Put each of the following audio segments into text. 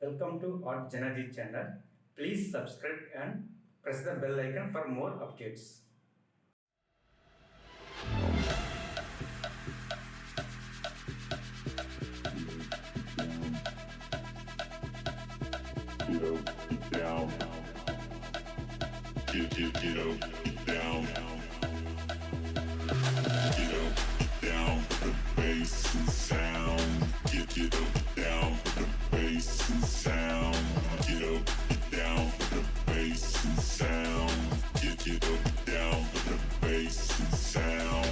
Welcome to Art Janaji channel. Please subscribe and press the bell icon for more updates. Get down. Get up, down. Get up, down. The bass and sound. Get up, down. The bass and sound. Get up, down. The bass and sound. Get up, down. The bass and sound.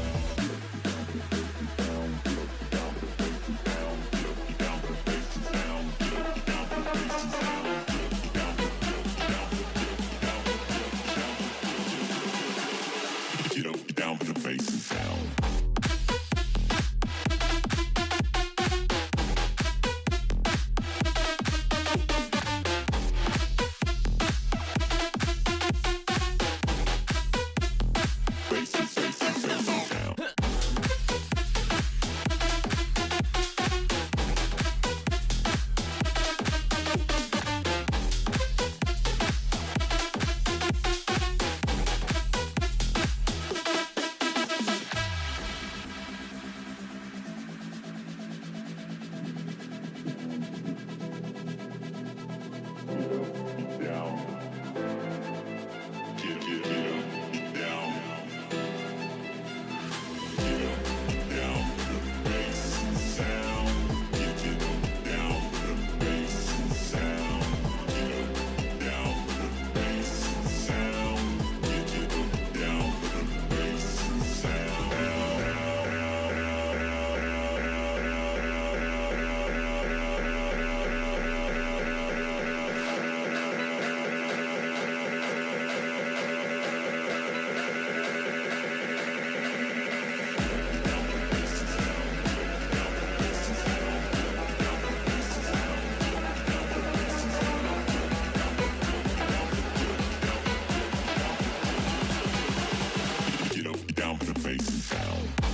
Get up, down for the bass and sound. Get up, down for the bass and sound.